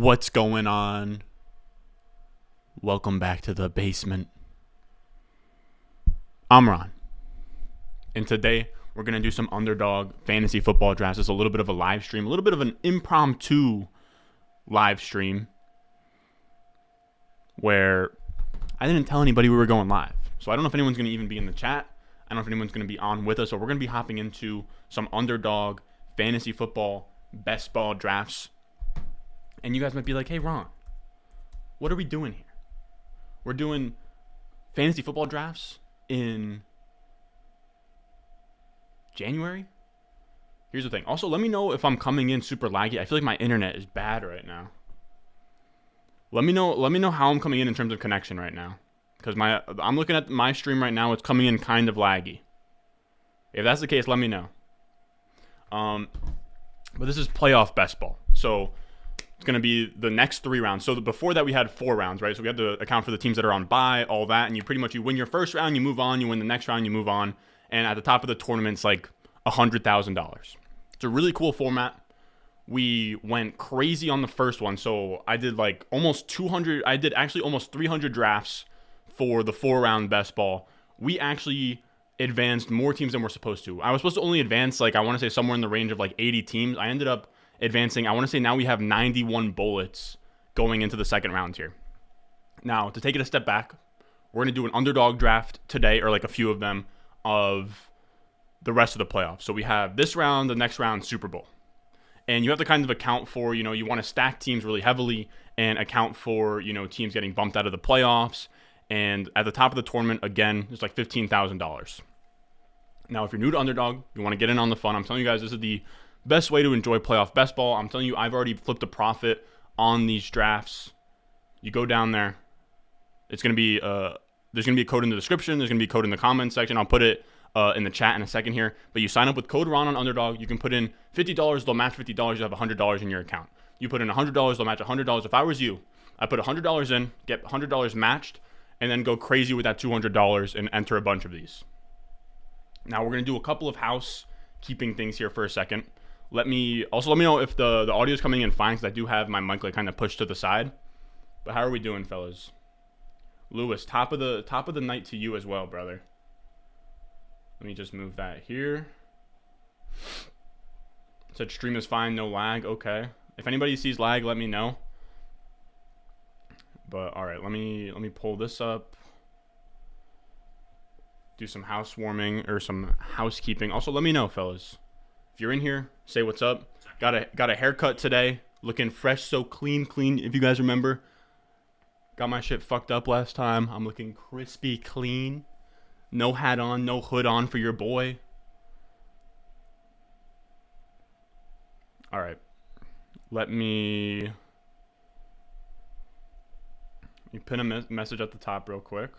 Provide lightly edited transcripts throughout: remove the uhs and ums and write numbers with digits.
What's going on? Welcome back to the basement. I'm Ron. And today we're going to do some underdog fantasy football drafts. It's a little bit of a live stream, a little bit of an impromptu live stream where I didn't tell anybody we were going live. So I don't know if anyone's going to even be in the chat. I don't know if anyone's going to be on with us. So we're going to be hopping into some underdog fantasy football best ball drafts. And you guys might be like, hey, Ron, what are we doing here? We're doing fantasy football drafts in January? Here's the thing. Also, let me know if I'm coming in super laggy. I feel like my internet is bad right now. Let me know how I'm coming in terms of connection right now. Because I'm looking at my stream right now. It's coming in kind of laggy. If that's the case, let me know. But this is playoff best ball. So it's going to be the next 3 rounds. So before that, we had 4 rounds, right? So we had to account for the teams that are on bye, all that. And you win your first round, you move on. You win the next round, you move on. And at the top of the tournament, it's like $100,000. It's a really cool format. We went crazy on the first one. So I did like almost 200. I did actually almost 300 drafts for the 4-round best ball. We actually advanced more teams than we're supposed to. I was supposed to only advance, like, I want to say somewhere in the range of like 80 teams. I ended up advancing, I want to say now we have 91 bullets going into the second round here. Now, to take it a step back, we're going to do an underdog draft today, or like a few of them, of the rest of the playoffs. So we have this round, the next round, Super Bowl. And you have to kind of account for, you want to stack teams really heavily and account for, teams getting bumped out of the playoffs. And at the top of the tournament, again, it's like $15,000. Now, if you're new to underdog, you want to get in on the fun, I'm telling you guys, this is the best way to enjoy playoff best ball. I'm telling you, I've already flipped a profit on these drafts. You go down there. It's going to be, there's going to be a code in the description. There's going to be a code in the comments section. I'll put it in the chat in a second here. But you sign up with code Ron on Underdog. You can put in $50. They'll match $50. You have $100 in your account. You put in $100. They'll match $100. If I was you, I put $100 in, get $100 matched, and then go crazy with that $200 and enter a bunch of these. Now, we're going to do a couple of housekeeping things here for a second. Let me know if the audio is coming in fine, because I do have my mic like kind of pushed to the side. But how are we doing, fellas? Lewis, top of the night to you as well, brother. Let me just move that here. Said stream is fine, no lag. Okay. If anybody sees lag, let me know. But all right, let me pull this up. Do some housewarming or some housekeeping. Also, let me know, fellas. If you're in here, say what's up. Got a haircut today. Looking fresh, so clean. If you guys remember. Got my shit fucked up last time. I'm looking crispy clean. No hat on, no hood on for your boy. All right. Let me pin a message at the top real quick.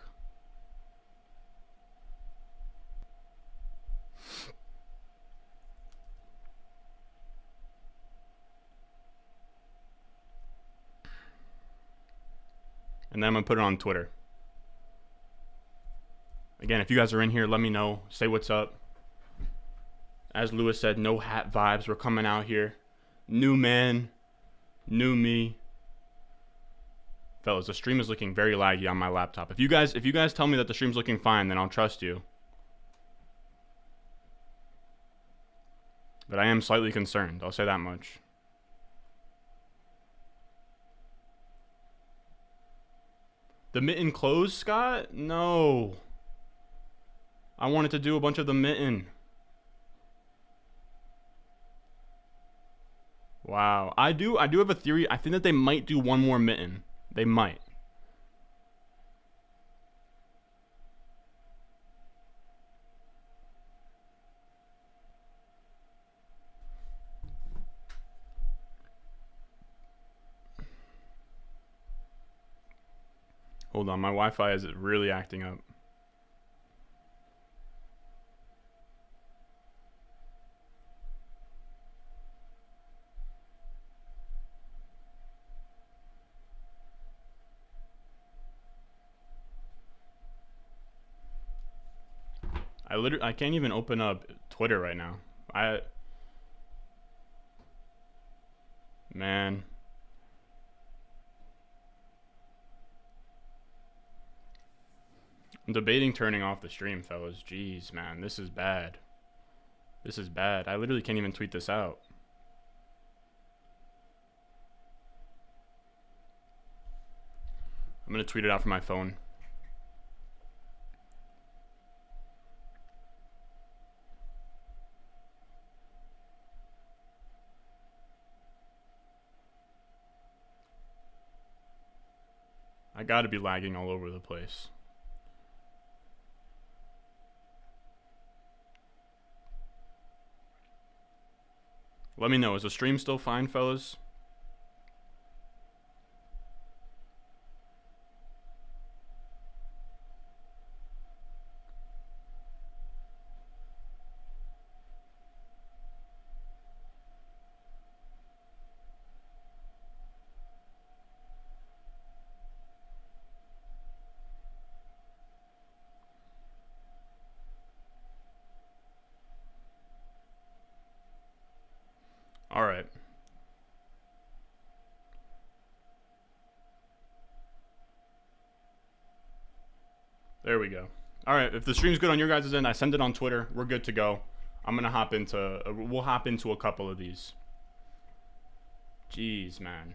And then I'm going to put it on Twitter. Again, if you guys are in here, let me know. Say what's up. As Lewis said, no hat vibes. We're coming out here. New man. New me. Fellas, the stream is looking very laggy on my laptop. If you guys tell me that the stream's looking fine, then I'll trust you. But I am slightly concerned. I'll say that much. The mitten closed, Scott? No. I wanted to do a bunch of the mitten. Wow. I do have a theory. I think that they might do one more mitten. They might. Hold on, my Wi-Fi is really acting up. I can't even open up Twitter right now. Man. I'm debating turning off the stream, fellas. Jeez, man, this is bad. This is bad. I literally can't even tweet this out. I'm going to tweet it out from my phone. I got to be lagging all over the place. Let me know. Is the stream still fine, fellas? All right. There we go. All right. If the stream's good on your guys' end, I send it on Twitter. We're good to go. I'm going to hop into, we'll hop into a couple of these. Jeez, man.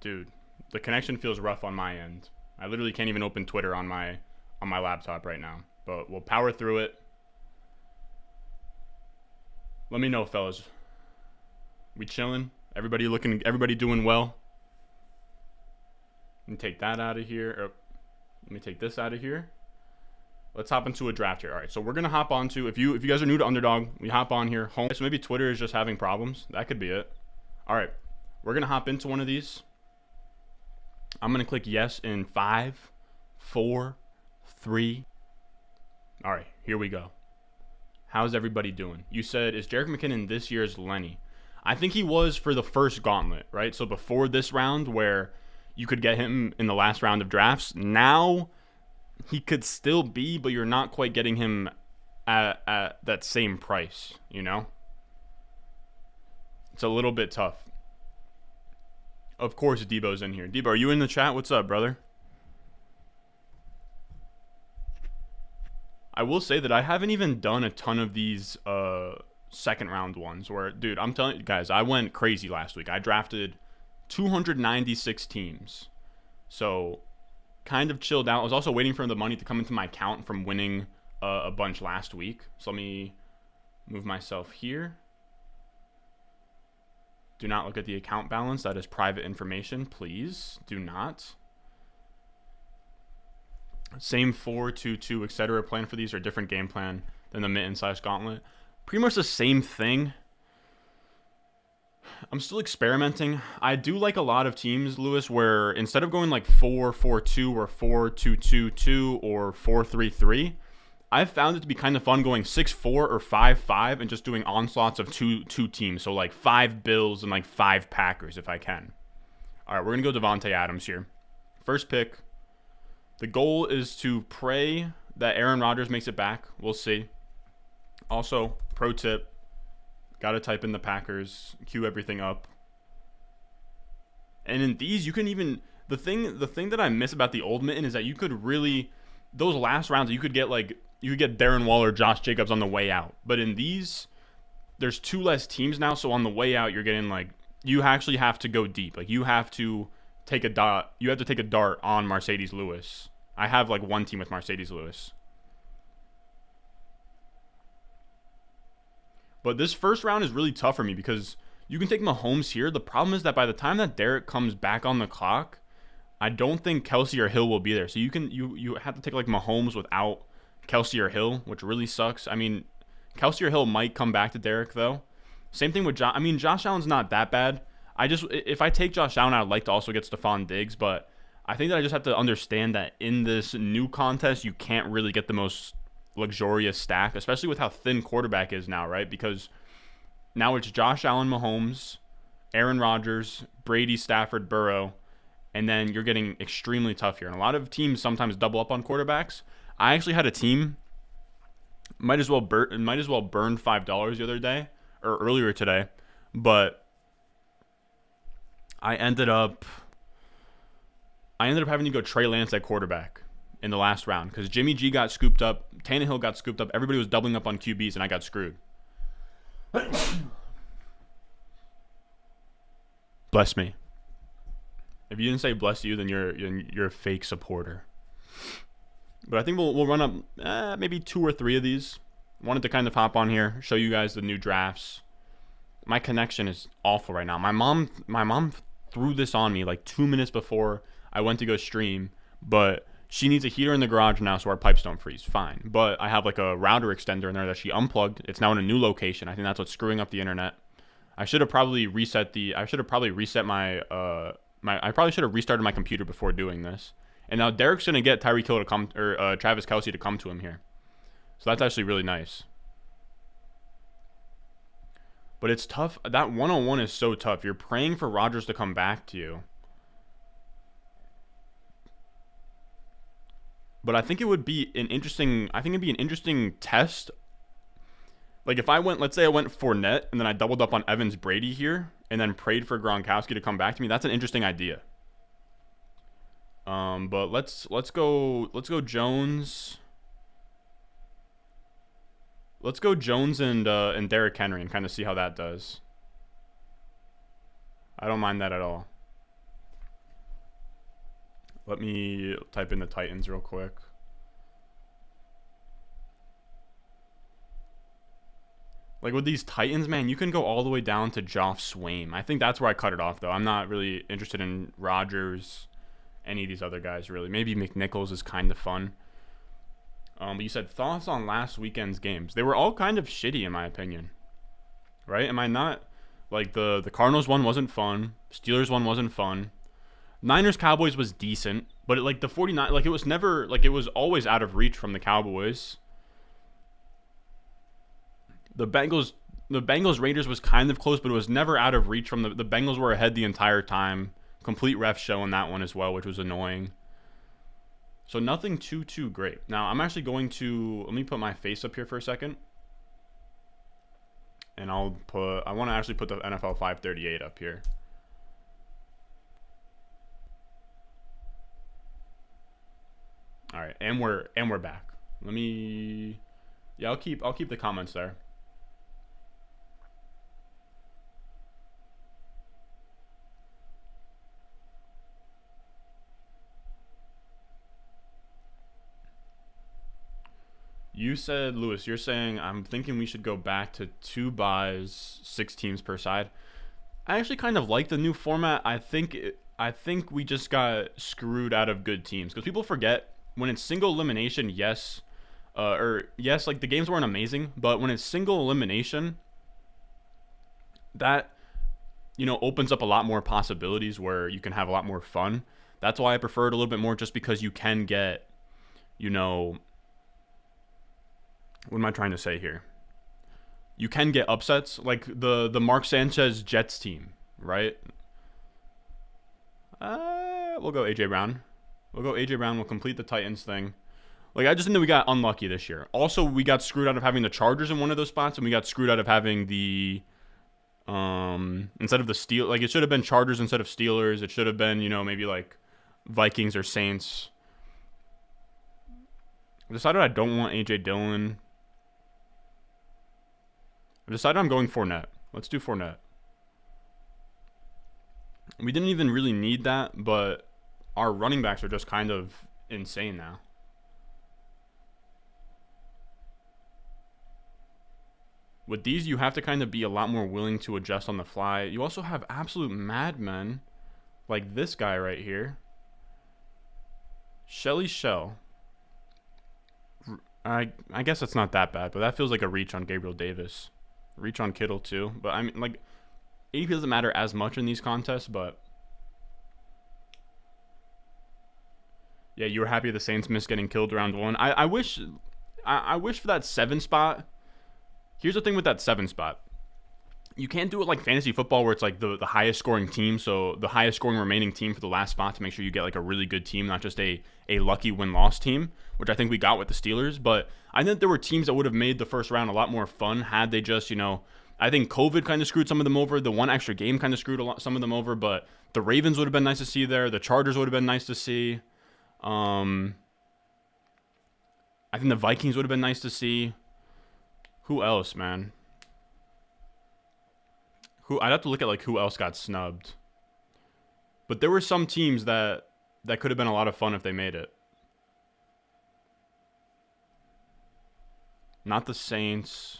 Dude, the connection feels rough on my end. I literally can't even open Twitter on my laptop right now, but we'll power through it. Let me know, fellas. We chilling? Everybody doing well? Let me take that out of here. Let me take this out of here. Let's hop into a draft here. All right, so we're gonna hop onto, if you guys are new to Underdog, we hop on here. Home. So maybe Twitter is just having problems. That could be it. All right, we're gonna hop into one of these. I'm gonna click yes in 5, 4, 3. All right, here we go. How's everybody doing? You said, is Jerick McKinnon this year's Lenny? I think he was for the first gauntlet, right? So before this round where you could get him in the last round of drafts, now he could still be, but you're not quite getting him at that same price, you know? It's a little bit tough. Of course, Debo's in here. Debo, are you in the chat? What's up, brother? I will say that I haven't even done a ton of these second round ones where, dude, I'm telling you guys, I went crazy last week. I drafted 296 teams. So kind of chilled out. I was also waiting for the money to come into my account from winning a bunch last week. So let me move myself here. Do not look at the account balance. That is private information. Please do not. Same 4-2-2, etc. plan for these, or different game plan than the mitten / gauntlet. Pretty much the same thing. I'm still experimenting. I do like a lot of teams, Lewis, where instead of going like 4-4-2 or 4-2-2-2 or 4-3-3, I've found it to be kind of fun going 6-4 or 5-5 and just doing onslaughts of two teams. So like 5 Bills and like 5 Packers if I can. All right, we're going to go Devonte Adams here. First pick. The goal is to pray that Aaron Rodgers makes it back. We'll see. Also, pro tip, got to type in the Packers, queue everything up. And in these, you can even, the thing that I miss about the old mitten is that you could really, those last rounds, you could get Darren Waller, Josh Jacobs on the way out. But in these, there's 2 less teams now, so on the way out, you're getting like, you actually have to go deep. Like, you have to take a dart on Mercedes Lewis. I have like 1 team with Mercedes Lewis. But this first round is really tough for me because you can take Mahomes here. The problem is that by the time that Derrick comes back on the clock, I don't think Kelsey or Hill will be there. So you have to take like Mahomes without Kelsey or Hill, which really sucks. I mean, Kelsey or Hill might come back to Derrick though. Same thing with Josh Allen's not that bad. If I take Josh Allen, I'd like to also get Stephon Diggs, but I think that I just have to understand that in this new contest, you can't really get the most luxurious stack, especially with how thin quarterback is now, right? Because now it's Josh Allen, Mahomes, Aaron Rodgers, Brady, Stafford, Burrow, and then you're getting extremely tough here. And a lot of teams sometimes double up on quarterbacks. I actually had a team, might as well burn $5 the other day, or earlier today, but I ended up having to go Trey Lance at quarterback. in the last round because Jimmy G got scooped up, Tannehill got scooped up, everybody was doubling up on QBs, and I got screwed. Bless me. If you didn't say bless you, then you're a fake supporter. But I think we'll run up maybe 2 or 3 of these. Wanted to kind of hop on here, show you guys the new drafts. My connection is awful right now. My mom threw this on me like 2 minutes before I went to go stream, but she needs a heater in the garage now so our pipes don't freeze. Fine. But I have like a router extender in there that she unplugged. It's now in a new location. I think that's what's screwing up the internet. I should have probably reset my I probably should have restarted my computer before doing this. And now Derek's gonna get Tyreek Hill to come, or Travis Kelce to come to him here. So that's actually really nice. But it's tough. That 101 is so tough. You're praying for Rodgers to come back to you. But I think it would be an interesting. I think it'd be an interesting test. Like if I went, let's say I went Fournette and then I doubled up on Evans Brady here and then prayed for Gronkowski to come back to me. That's an interesting idea. But let's go Jones. Let's go Jones and Derrick Henry and kind of see how that does. I don't mind that at all. Let me type in the Titans real quick. Like with these Titans, man, you can go all the way down to Joff Swaim. I think that's where I cut it off, though. I'm not really interested in Rodgers, any of these other guys, really. Maybe McNichols is kind of fun. But you said thoughts on last weekend's games. They were all kind of shitty, in my opinion. Right? Am I not? Like, the Cardinals one wasn't fun. Steelers one wasn't fun. Niners-Cowboys was decent. But, like, the 49... Like, it was never... Like, it was always out of reach from the Cowboys. The Bengals Raiders was kind of close, but it was never out of reach from the Bengals were ahead the entire time. Complete ref show in that one as well, which was annoying. So nothing too great. Now I'm actually going to let me put my face up here for a second. And I want to actually put the NFL 538 up here. All right, and we're back. Let me I'll keep the comments there. You said, Lewis, you're saying, I'm thinking we should go back to 2 buys, 6 teams per side. I actually kind of like the new format. I think we just got screwed out of good teams. Because people forget, when it's single elimination, yes, like the games weren't amazing. But when it's single elimination, that, opens up a lot more possibilities where you can have a lot more fun. That's why I prefer it a little bit more, just because you can get, what am I trying to say here? You can get upsets, like the Mark Sanchez Jets team, right? We'll go A.J. Brown. We'll complete the Titans thing. Like, I just think that we got unlucky this year. Also, we got screwed out of having the Chargers in one of those spots, and we got screwed out of having the instead of the Steel. Like, it should have been Chargers instead of Steelers. It should have been, maybe like Vikings or Saints. I decided I don't want A.J. Dillon. I decided I'm going Fournette. Let's do Fournette. We didn't even really need that, but our running backs are just kind of insane now. With these, you have to kind of be a lot more willing to adjust on the fly. You also have absolute madmen, like this guy right here. Shelly Shell. I guess it's not that bad, but that feels like a reach on Gabriel Davis. Reach on Kittle too, but I mean, like, ADP doesn't matter as much in these contests, but yeah, you were happy the Saints missed getting killed round 1. I wish for that 7 spot. Here's the thing with that 7 spot. You can't do it like fantasy football where it's like the highest scoring team, so the highest scoring remaining team for the last spot to make sure you get like a really good team, not just a lucky win-loss team, which I think we got with the Steelers. But I think there were teams that would have made the first round a lot more fun had they just, I think COVID kind of screwed some of them over. The one extra game kind of screwed some of them over, but the Ravens would have been nice to see there. The Chargers would have been nice to see. I think the Vikings would have been nice to see. Who else, man? I'd have to look at like who else got snubbed. But there were some teams that could have been a lot of fun if they made it. Not the Saints.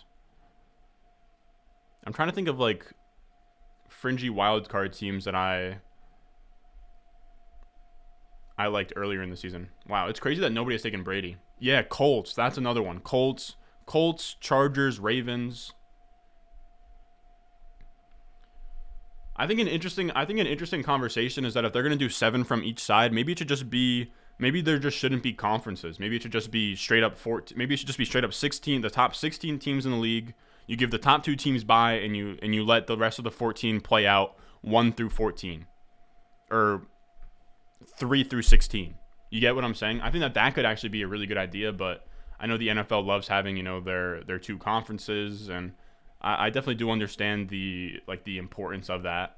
I'm trying to think of like fringy wildcard teams that I liked earlier in the season. Wow, it's crazy that nobody has taken Brady. Yeah, Colts. That's another one. Colts, Chargers, Ravens. I think an interesting conversation is that if they're going to do 7 from each side, maybe it should just be, maybe there just shouldn't be conferences. Maybe it should just be straight up 14. Maybe it should just be straight up 16, the top 16 teams in the league. You give the top 2 teams bye, and you let the rest of the 14 play out 1 through 14 or 3 through 16. You get what I'm saying? I think that could actually be a really good idea, but I know the NFL loves having, their 2 conferences, and I definitely do understand the importance of that,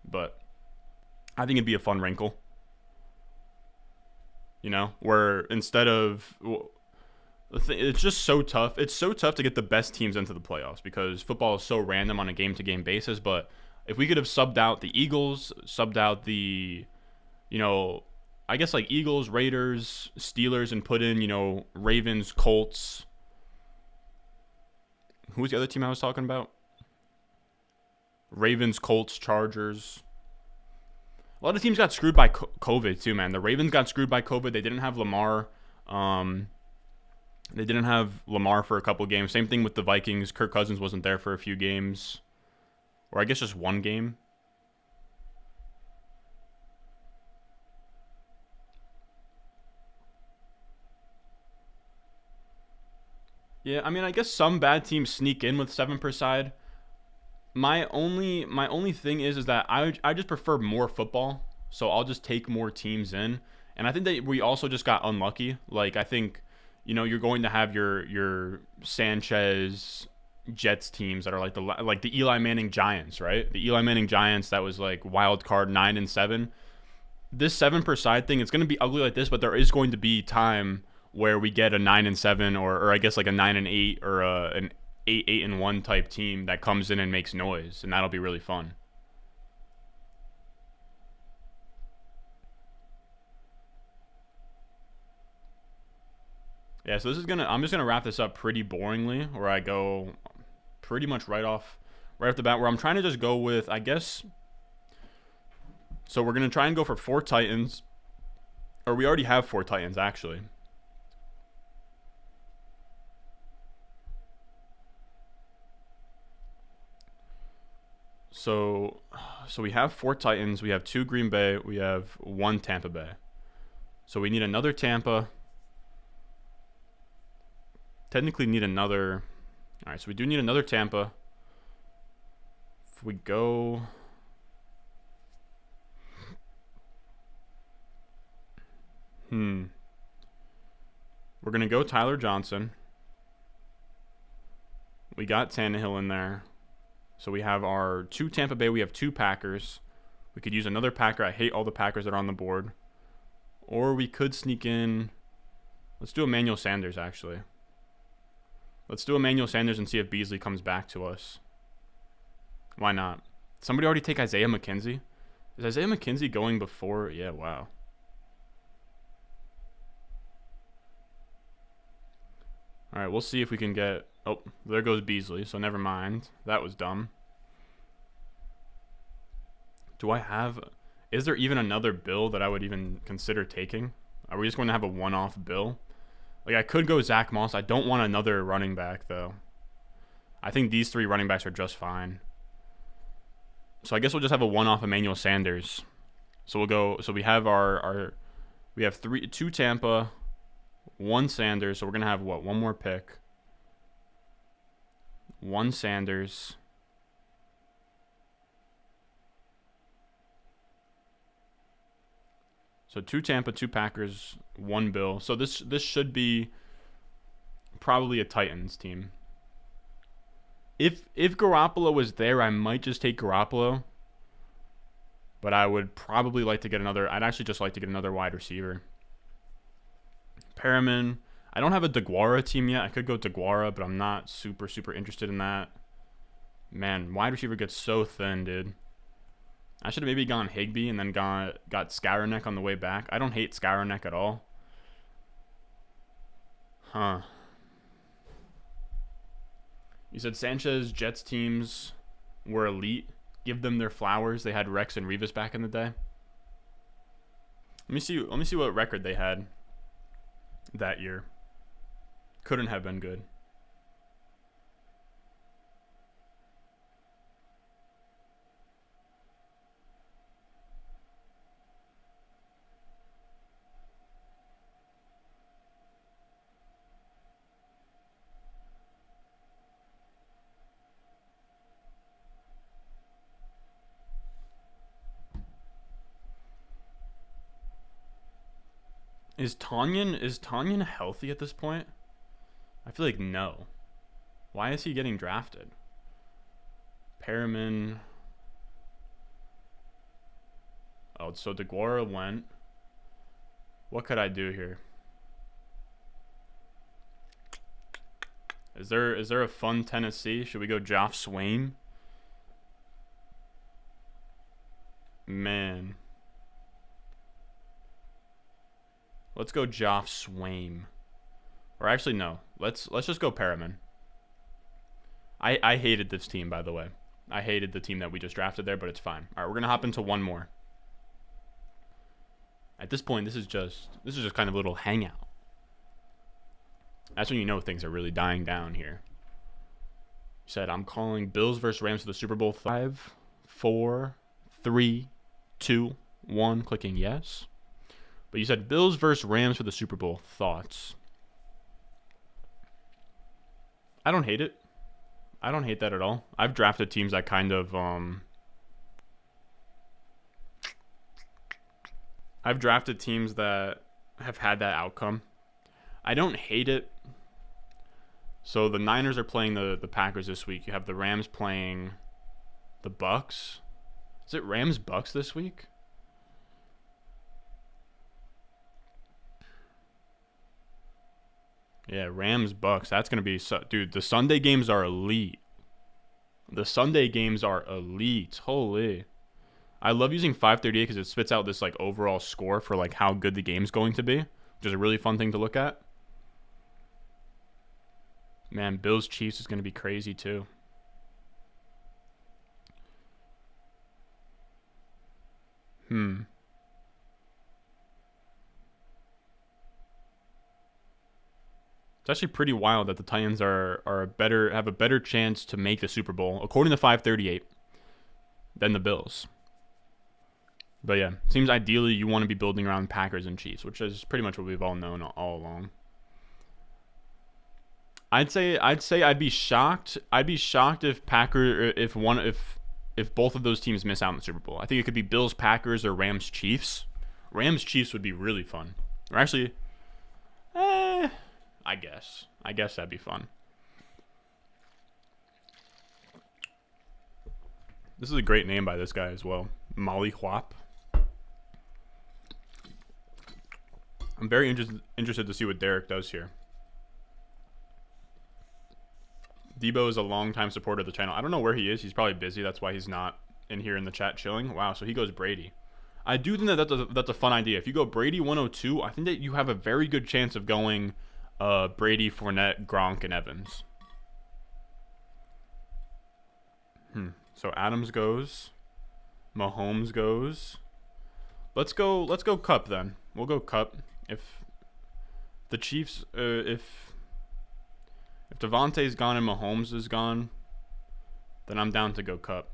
but I think it'd be a fun wrinkle. Where instead of, it's just so tough. It's so tough to get the best teams into the playoffs because football is so random on a game-to-game basis. But if we could have subbed out the Eagles, subbed out the, I guess like Eagles, Raiders, Steelers, and put in, Ravens, Colts. Who was the other team I was talking about? Ravens, Colts, Chargers. A lot of teams got screwed by COVID too, man. The Ravens got screwed by COVID. They didn't have Lamar. They didn't have Lamar for a couple games. Same thing with the Vikings. Kirk Cousins wasn't there for a few games. Or I guess just one game. Yeah, I mean, I guess some bad teams sneak in with 7 per side. My only thing is that I just prefer more football, so I'll just take more teams in. And I think that we also just got unlucky. Like I think, you're going to have your Sanchez Jets teams that are like the Eli Manning Giants, right? The Eli Manning Giants that was like wild card 9 and 7. This 7 per side thing, it's going to be ugly like this, but there is going to be time where we get a 9 and 7 or I guess like a 9 and 8 or an 8 and 1 type team that comes in and makes noise, and that'll be really fun. Yeah, so I'm just gonna wrap this up pretty boringly, where I go pretty much right off the bat, where I'm trying to just go with, I guess. So we're gonna try and go for 4 Titans, or we already have 4 Titans actually. So we have 4 Titans, we have 2 Green Bay, we have 1 Tampa Bay. So we need another Tampa. Technically need another. All right, so we do need another Tampa. If we go. We're going to go Tyler Johnson. We got Tannehill in there. So we have our 2 Tampa Bay. We have 2 Packers. We could use another Packer. I hate all the Packers that are on the board. Or we could sneak in. Let's do Emmanuel Sanders, actually. Let's do Emmanuel Sanders and see if Beasley comes back to us. Why not? Somebody already take Isaiah McKenzie? Is Isaiah McKenzie going before? Yeah, wow. All right, we'll see if we can get... Oh, there goes Beasley, so never mind. That was dumb. Do I have... Is there even another bill that I would even consider taking? Are we just going to have a one-off bill? Like, I could go Zach Moss. I don't want another running back, though. I think these 3 running backs are just fine. So I guess we'll just have a one-off Emmanuel Sanders. So we'll go... So we have we have 2 Tampa, 1 Sanders. So we're going to have, what, 1 more pick. 1 Sanders. So 2 Tampa, 2 Packers, 1 Bill. So this should be probably a Titans team. If Garoppolo was there, I might just take Garoppolo. But I would probably like to get another. I'd actually just like to get another wide receiver. Perriman. I don't have a DeGuara team yet. I could go DeGuara, but I'm not super, super interested in that. Man, wide receiver gets so thin, dude. I should have maybe gone Higbee and then got Skowronek on the way back. I don't hate Skowronek at all. Huh. You said Sanchez Jets teams were elite. Give them their flowers. They had Rex and Revis back in the day. Let me see what record they had that year. Couldn't have been good. Is Tanyan healthy at this point? I feel like no. Why is he getting drafted? Perriman. Oh, so DeGuara went. What could I do here? Is there a fun Tennessee? Should we go Joff Swaim? Man. Let's go Joff Swaim. Or actually, no. Let's just go Perriman. I hated this team, by the way. I hated the team that we just drafted there, but it's fine. All right, we're going to hop into one more. At this point, this is just kind of a little hangout. That's when you know things are really dying down here. You said, I'm calling Bills versus Rams for the Super Bowl. 5, 4, 3, 2, 1. Clicking yes. But you said Bills versus Rams for the Super Bowl. Thoughts? I don't hate it. I don't hate that at all. I've drafted teams that kind of I've drafted teams that have had that outcome. I don't hate it. So the Niners are playing the Packers this week. You have the Rams playing the Bucks. Is it Rams Bucks this week? Yeah, Rams Bucks. That's going to be dude, the Sunday games are elite. The Sunday games are elite. Holy. I love using 538 cuz it spits out this like overall score for like how good the game's going to be, which is a really fun thing to look at. Man, Bills Chiefs is going to be crazy too. It's actually pretty wild that the Titans have a better chance to make the Super Bowl, according to 538, than the Bills. But yeah, seems ideally you want to be building around Packers and Chiefs, which is pretty much what we've all known all along. I'd say I'd be shocked. I'd be shocked if if both of those teams miss out on the Super Bowl. I think it could be Bills Packers or Rams Chiefs. Rams Chiefs would be really fun. Or actually, I guess that'd be fun. This is a great name by this guy as well. Molly Whop. I'm very interested to see what Derek does here. Debo is a longtime supporter of the channel. I don't know where he is. He's probably busy. That's why he's not in here in the chat chilling. Wow, so he goes Brady. I do think that's a fun idea. If you go Brady 102, I think that you have a very good chance of going Brady, Fournette, Gronk, and Evans. So Adams goes. Mahomes goes. Let's go Cup then. We'll go Cup. If the Chiefs, if Devontae's gone and Mahomes is gone, then I'm down to go Cup.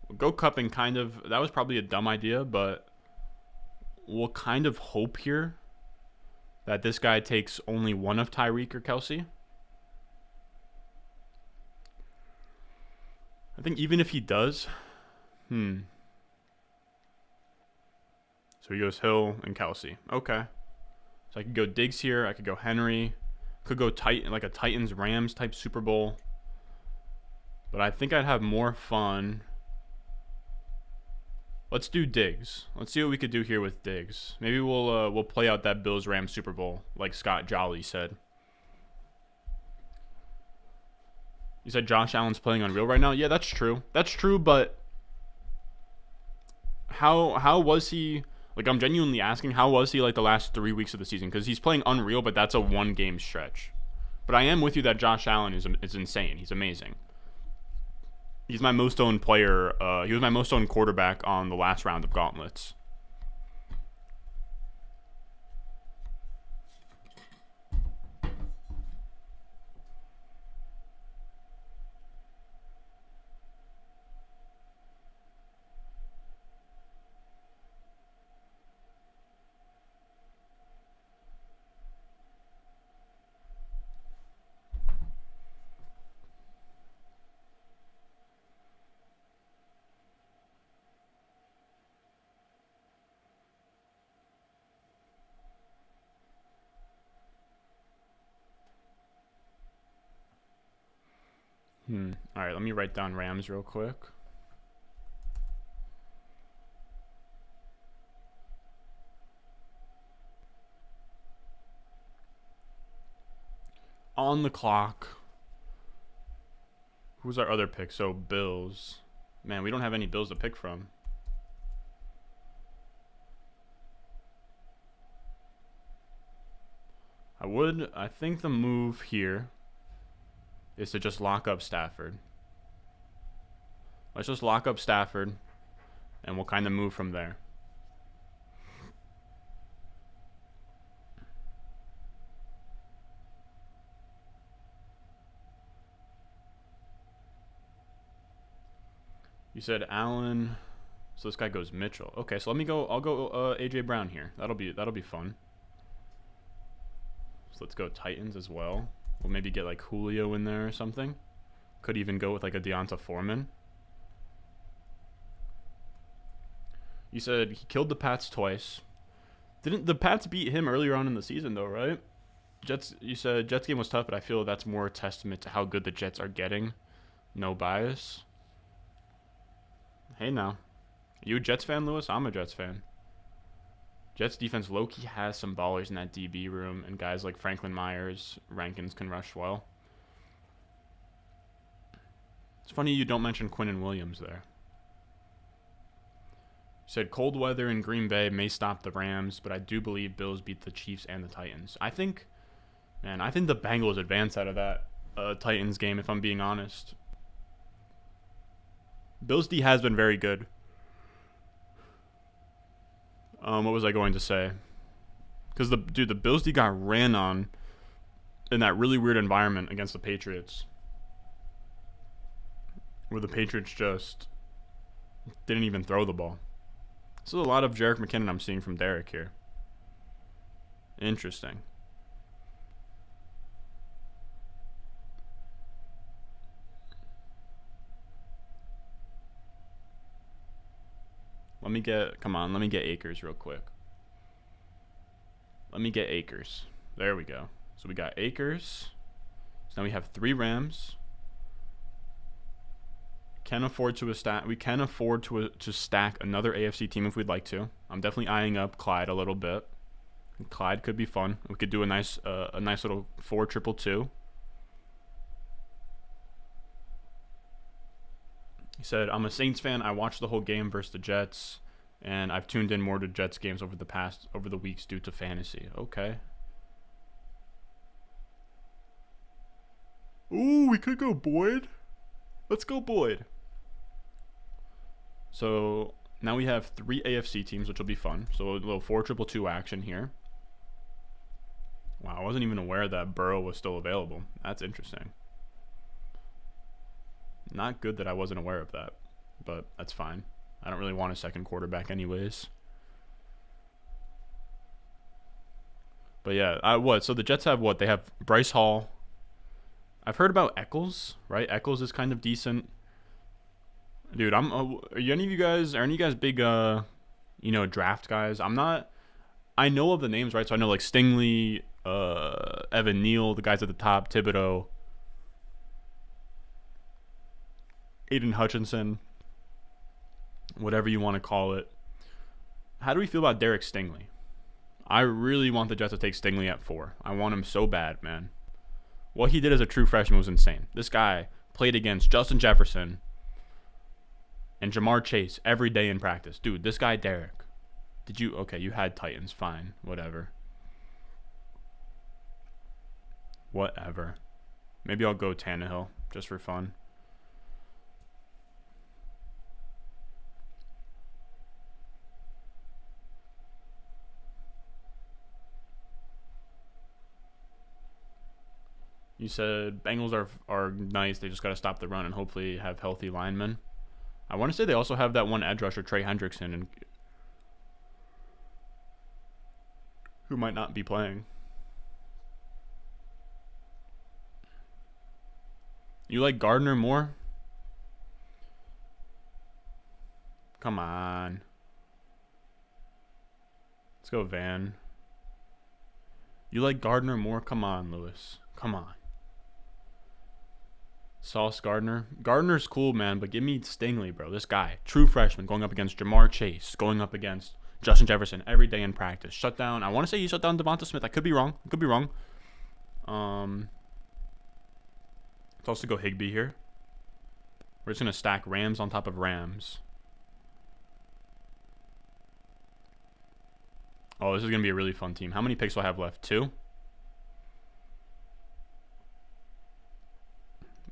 We'll go Cup and kind of, that was probably a dumb idea, but we'll kind of hope here that this guy takes only one of Tyreek or Kelsey. I think even if he does, So he goes Hill and Kelsey. Okay. So I could go Diggs here. I could go Henry. Could go like a Titans-Rams type Super Bowl. But I think I'd have more fun Let's do Diggs. Let's see what we could do here with Diggs. Maybe we'll play out that Bills-Rams Super Bowl like Scott Jolly said. You said Josh Allen's playing unreal right now? Yeah, that's true. That's true, but how was he? Like, I'm genuinely asking, how was he like the last 3 weeks of the season? Because he's playing unreal, but that's a one-game stretch. But I am with you that Josh Allen is insane. He's amazing. He's my most owned player. He was my most owned quarterback on the last round of Gauntlets. All right, let me write down Rams real quick. On the clock. Who's our other pick? So Bills. Man, we don't have any Bills to pick from. I think the move here is to just lock up Stafford. Let's just lock up Stafford, and we'll kind of move from there. You said Allen, so this guy goes Mitchell. Okay, so let me go. I'll go AJ Brown here. That'll be fun. So let's go Titans as well. We'll maybe get like Julio in there or something. Could even go with like a Deonta Foreman. You said he killed the Pats twice. Didn't the Pats beat him earlier on in the season though, right? You said Jets game was tough, but I feel that's more a testament to how good the Jets are getting. No bias. Hey now. You a Jets fan, Lewis? I'm a Jets fan. Jets defense low-key has some ballers in that DB room, and guys like Franklin Myers, Rankins can rush well. It's funny you don't mention Quinnen Williams there. You said cold weather in Green Bay may stop the Rams, but I do believe Bills beat the Chiefs and the Titans. I think the Bengals advance out of that Titans game, if I'm being honest. Bills D has been very good. What was I going to say? Because the Bills D got ran on in that really weird environment against the Patriots, where the Patriots just didn't even throw the ball. This is a lot of Jerick McKinnon I'm seeing from Derrick here. Interesting. Let me get Akers real quick. Let me get Akers. There we go. So we got Akers. So now we have 3 Rams. We can afford to stack another AFC team if we'd like to. I'm definitely eyeing up Clyde a little bit. Clyde could be fun. We could do a nice little 4-2-2. He said, I'm a Saints fan. I watched the whole game versus the Jets, and I've tuned in more to Jets games over the weeks due to fantasy. Okay. Ooh, we could go Boyd. Let's go Boyd. So now we have 3 AFC teams, which will be fun. So a little 4-2-2 action here. Wow, I wasn't even aware that Burrow was still available. That's interesting. Not good that I wasn't aware of that, but that's fine. I don't really want a second quarterback anyways. But yeah, so the Jets have what? They have Bryce Hall. I've heard about Eccles, right? Eccles is kind of decent. Dude, are any of you guys big draft guys? I'm not. I know of the names, right? So I know like Stingley, Evan Neal, the guys at the top, Thibodeau, Aiden Hutchinson. whatever you want to call it. How do we feel about Derrick Stingley? I really want the Jets to take Stingley at 4. I want him so bad, man. What he did as a true freshman was insane. This guy played against Justin Jefferson and Jamar Chase every day in practice. Dude, this guy Derrick. Okay, you had Titans. Fine. Whatever. Maybe I'll go Tannehill just for fun. You said Bengals are nice. They just got to stop the run and hopefully have healthy linemen. I want to say they also have that one edge rusher, Trey Hendrickson, and who might not be playing. You like Gardner more? Come on. Let's go Van. You like Gardner more? Come on, Lewis. Come on. Sauce Gardner. Gardner's cool, man, but give me Stingley, bro. This guy, true freshman, going up against Jamar Chase, going up against Justin Jefferson every day in practice. Shut down. I want to say he shut down Devonta Smith. I could be wrong. Let's also go Higbee here. We're just going to stack Rams on top of Rams. Oh, this is going to be a really fun team. How many picks do I have left? 2?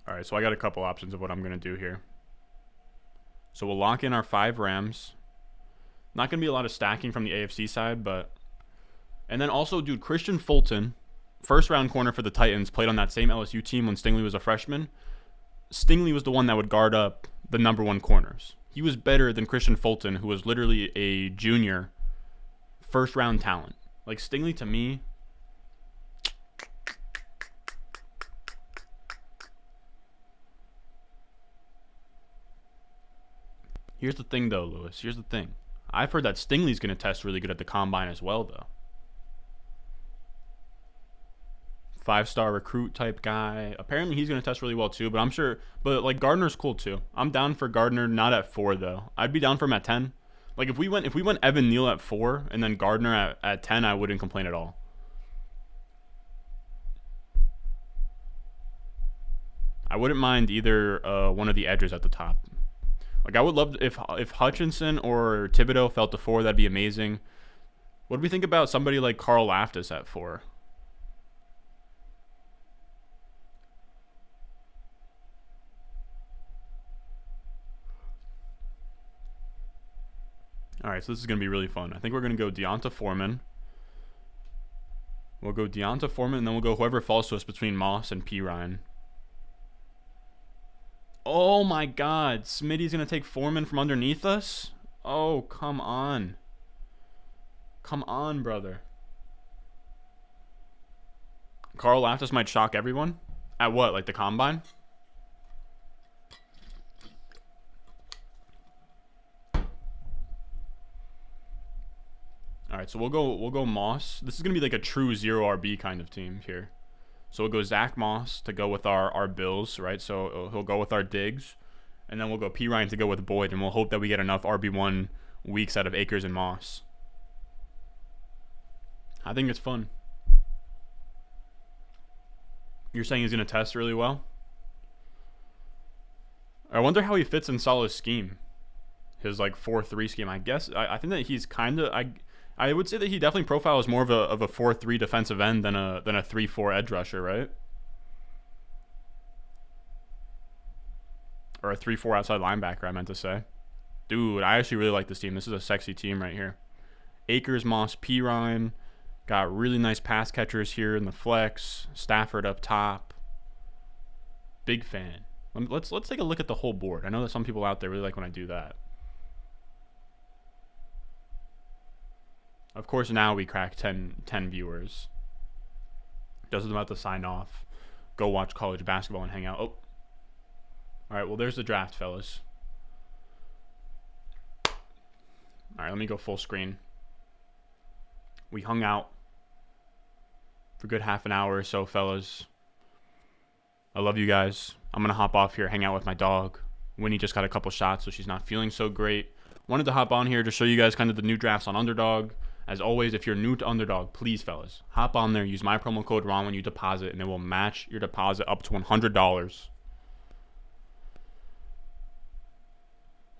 All right, so I got a couple options of what I'm going to do here. So we'll lock in our 5 Rams. Not going to be a lot of stacking from the AFC side, but... And then also, dude, Christian Fulton, first-round corner for the Titans, played on that same LSU team when Stingley was a freshman. Stingley was the one that would guard up the number 1 corners. He was better than Christian Fulton, who was literally a junior first-round talent. Like, Stingley, to me... Here's the thing, though, Lewis. Here's the thing. I've heard that Stingley's going to test really good at the combine as well, though. 5-star recruit type guy. Apparently, he's going to test really well, too. But I'm sure... But, like, Gardner's cool, too. I'm down for Gardner, not at 4, though. I'd be down for him at 10. Like, if we went Evan Neal at 4 and then Gardner at 10, I wouldn't complain at all. I wouldn't mind either one of the edges at the top. Like, I would love if Hutchinson or Thibodeau fell to 4, that'd be amazing. What do we think about somebody like Carl Laftis at 4? All right, so this is going to be really fun. I think we're going to go Deonta Foreman. We'll go Deonta Foreman, and then we'll go whoever falls to us between Moss and P. Ryan. Oh my God, Smitty's going to take Foreman from underneath us? Oh, come on. Come on, brother. Carl Laftis might shock everyone. At what, like the combine? All right, so we'll go Moss. This is going to be like a true 0 RB kind of team here. So we'll go Zach Moss to go with our Bills, right? So he'll go with our Diggs. And then we'll go P. Ryan to go with Boyd. And we'll hope that we get enough RB1 weeks out of Akers and Moss. I think it's fun. You're saying he's going to test really well? I wonder how he fits in Saleh's scheme. His, like, 4-3 scheme. I guess, I think that he's kind of... I would say that he definitely profiles more of a 4-3 defensive end than a 3-4 edge rusher, right? Or a 3-4 outside linebacker, I meant to say. Dude, I actually really like this team. This is a sexy team right here. Akers, Moss, P. Ryan. Got really nice pass catchers here in the flex. Stafford up top. Big fan. Let's take a look at the whole board. I know that some people out there really like when I do that. Of course, now we crack 10 viewers. Doesn't about to sign off. Go watch college basketball and hang out. Oh. All right, well, there's the draft, fellas. All right, let me go full screen. We hung out for a good half an hour or so, fellas. I love you guys. I'm going to hop off here, hang out with my dog. Winnie just got a couple shots, so she's not feeling so great. wanted to hop on here to show you guys kind of the new drafts on Underdog. As always, if you're new to Underdog, please, fellas, hop on there. Use my promo code RON when you deposit, and it will match your deposit up to $100.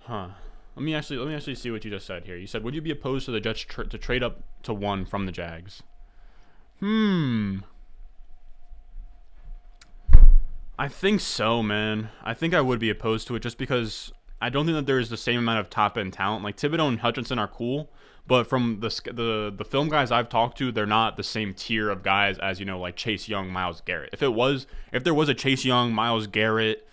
Huh. Let me actually see what you just said here. You said, would you be opposed to the Jets to trade up to 1 from the Jags? I think so, man. I think I would be opposed to it just because I don't think that there is the same amount of top-end talent. Like, Thibodeau and Hutchinson are cool, but from the film guys I've talked to, they're not the same tier of guys as, like Chase Young, Myles Garrett. If there was a Chase Young, Myles Garrett,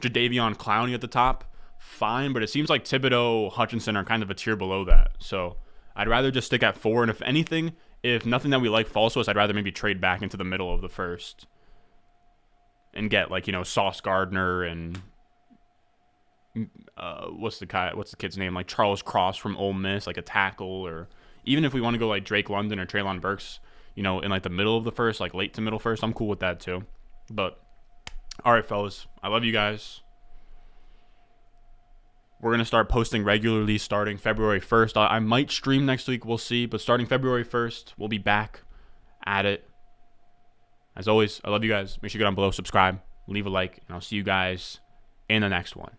Jadeveon Clowney at the top, fine, but it seems like Thibodeau, Hutchinson are kind of a tier below that. So I'd rather just stick at 4, and if anything, if nothing that we like falls to us, I'd rather maybe trade back into the middle of the first and get Sauce Gardner and what's the kid's name, like Charles Cross from Ole Miss, like a tackle, or even if we want to go like Drake London or Treylon Burks, in like the middle of the first, like late to middle first, I'm cool with that too. But all right, fellas, I love you guys. We're going to start posting regularly starting February 1st. I might stream next week, we'll see, but starting February 1st, we'll be back at it. As always, I love you guys. Make sure you go down below, subscribe, leave a like, and I'll see you guys in the next one.